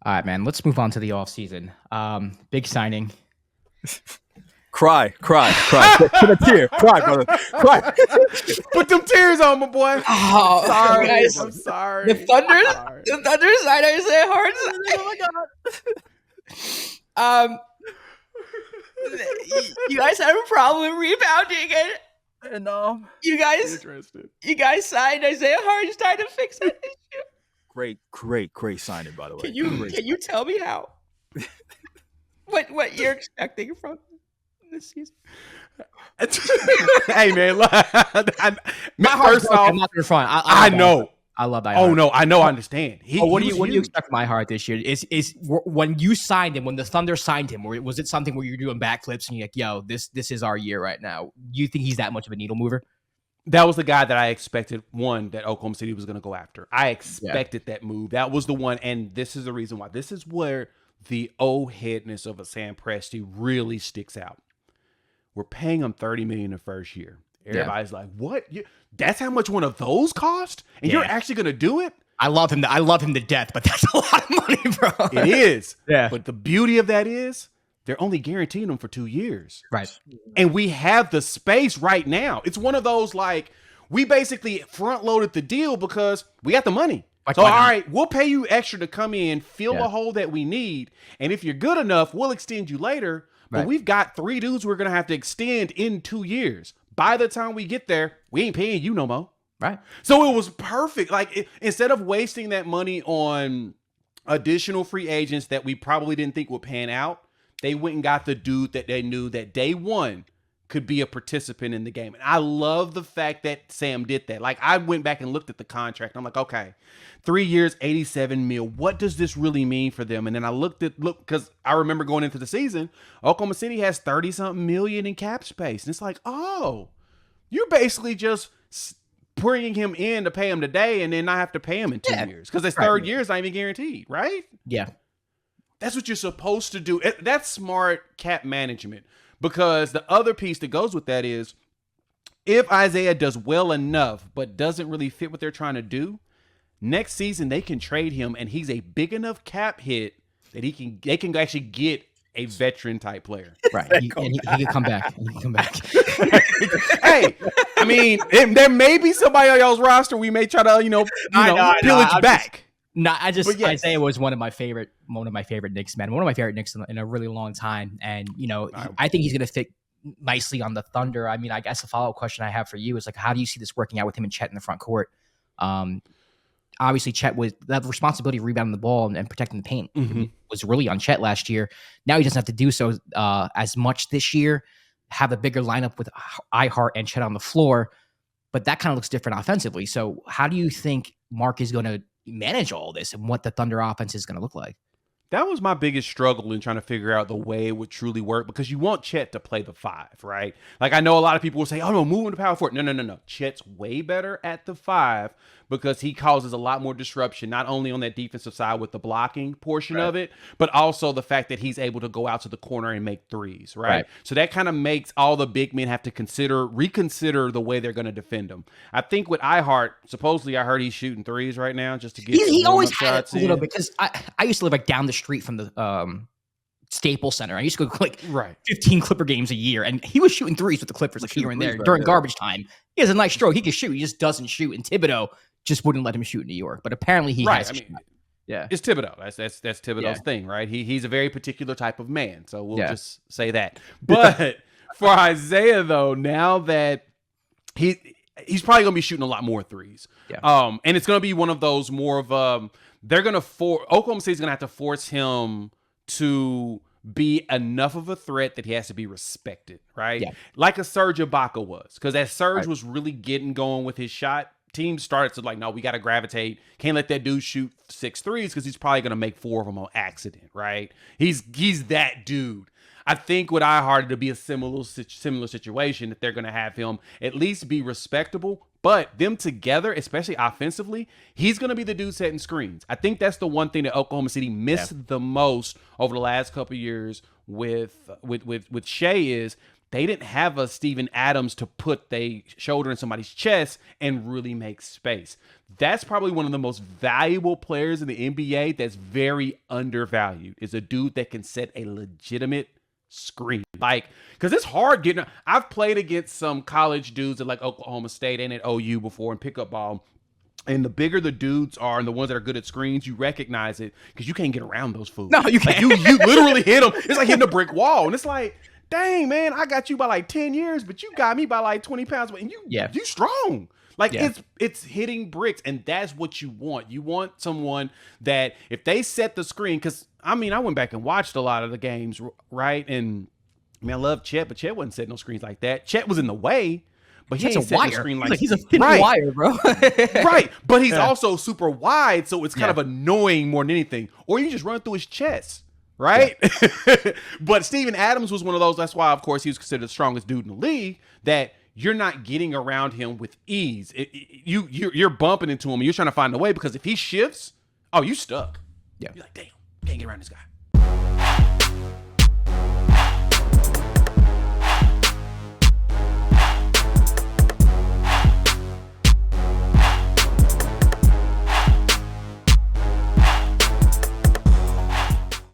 All right, man. Let's move on to the offseason. Big signing. Cry. Put a tear. Cry, brother. Cry. Put them tears on, my boy. Oh, Sorry, guys. I'm sorry. The Thunders. I'm sorry. The Thunders signed Isaiah Hartenstein. Oh my god. You guys have a problem rebounding, and And you guys signed Isaiah Hartenstein to fix that issue. Great signing, by the way. Can you tell me how? What you're expecting from this season? Hey man, first off, I'm not in front. I know. I love that. Oh no, I know. I understand. What do you expect from my heart this year? Is when you signed him, when the Thunder signed him, or was it something where you're doing backflips and you're like, "Yo, this is our year right now"? You think he's that much of a needle mover? That was the guy that I expected. One that Oklahoma City was going to go after. I expected that move. That was the one, and this is the reason why. This is where the old headness of a Sam Presti really sticks out. We're paying him $30 million the first year. Everybody's like, "What? That's how much one of those cost? And you're actually going to do it?" I love him to death, but that's a lot of money, bro. It is. Yeah. But the beauty of that is they're only guaranteeing him for 2 years. Right. And we have the space right now. It's one of those, like, we basically front loaded the deal because we got the money. So, all right, we'll pay you extra to come in, fill the hole that we need. And if you're good enough, we'll extend you later. But we've got 3 dudes we're going to have to extend in 2 years. By the time we get there, we ain't paying you no more. Right. So it was perfect. Like, instead of wasting that money on additional free agents that we probably didn't think would pan out, they went and got the dude that they knew that day one could be a participant in the game. And I love the fact that Sam did that. Like, I went back and looked at the contract. And I'm like, okay, 3 years, $87 million. What does this really mean for them? And then I look, because I remember going into the season, Oklahoma City has 30-something million in cap space. And it's like, oh, you're basically just bringing him in to pay him today and then not have to pay him in 2 years. Because his third year is not even guaranteed, right? Yeah. That's what you're supposed to do. That's smart cap management. Because the other piece that goes with that is if Isaiah does well enough but doesn't really fit what they're trying to do, next season they can trade him and he's a big enough cap hit that they can actually get a veteran type player. Right. He can come back. Hey, I mean, there may be somebody on y'all's roster we may try to, pillage back. Isaiah was one of my favorite Knicks men, one of my favorite Knicks in a really long time. And, I think he's going to fit nicely on the Thunder. I mean, I guess a follow-up question I have for you is like, how do you see this working out with him and Chet in the front court? Obviously Chet was that responsibility of rebounding the ball and protecting the paint was really on Chet last year. Now he doesn't have to do so as much this year, have a bigger lineup with Ihart and Chet on the floor, but that kind of looks different offensively. So how do you think Mark is going to manage all this and what the Thunder offense is going to look like? That was my biggest struggle in trying to figure out the way it would truly work, because you want Chet to play the 5, right? Like, I know a lot of people will say, oh no, move him to power forward. No. Chet's way better at the 5 because he causes a lot more disruption, not only on that defensive side with the blocking portion of it, but also the fact that he's able to go out to the corner and make threes, right? So that kind of makes all the big men have to reconsider the way they're going to defend him. I think with Ihart, supposedly I heard he's shooting threes right now just to get he always had it a little bit, because I used to live like down the street from the Staples Center. I used to go like 15 Clipper games a year, and he was shooting threes with the Clippers like here and there during garbage time. He has a nice stroke. He can shoot. He just doesn't shoot. And Thibodeau just wouldn't let him shoot in New York. But apparently he has. It's Thibodeau. That's Thibodeau's thing, right? He's a very particular type of man. So we'll just say that. But for Isaiah, though, now that he's probably going to be shooting a lot more threes. And it's going to be one of those more of Oklahoma City's going to have to force him to be enough of a threat that he has to be respected, right? Like a Serge Ibaka was. Because as Serge was really getting going with his shot, teams started to like, no, we got to gravitate. Can't let that dude shoot 6 threes because he's probably going to make 4 of them on accident, right? He's that dude. I think with Ihart, it'll be a similar situation that they're going to have him at least be respectable, but them together, especially offensively, he's going to be the dude setting screens. I think that's the one thing that Oklahoma City missed the most over the last couple of years with Shea is they didn't have a Steven Adams to put their shoulder in somebody's chest and really make space. That's probably one of the most valuable players in the NBA that's very undervalued, is a dude that can set a legitimate screen. Like, because it's hard getting. I've played against some college dudes at like Oklahoma State and at OU before in pickup ball. And the bigger the dudes are and the ones that are good at screens, you recognize it because you can't get around those fools. No, you can't. Like, you literally hit them. It's like hitting a brick wall. And it's like, dang, man, I got you by like 10 years, but you got me by like 20 pounds. And you strong. Like, it's hitting bricks, and that's what you want. You want someone that if they set the screen, because, I mean, I went back and watched a lot of the games, right? And, I mean, I love Chet, but Chet wasn't setting no screens like that. Chet was in the way, but he ain't setting the screen like he's a thin wire, bro. Right, but he's also super wide, so it's kind of annoying more than anything. Or you just run through his chest. Right? Yeah. But Steven Adams was one of those. That's why, of course, he was considered the strongest dude in the league, that you're not getting around him with ease. You're bumping into him and you're trying to find a way, because if he shifts, you stuck. Yeah. You're like, damn, can't get around this guy.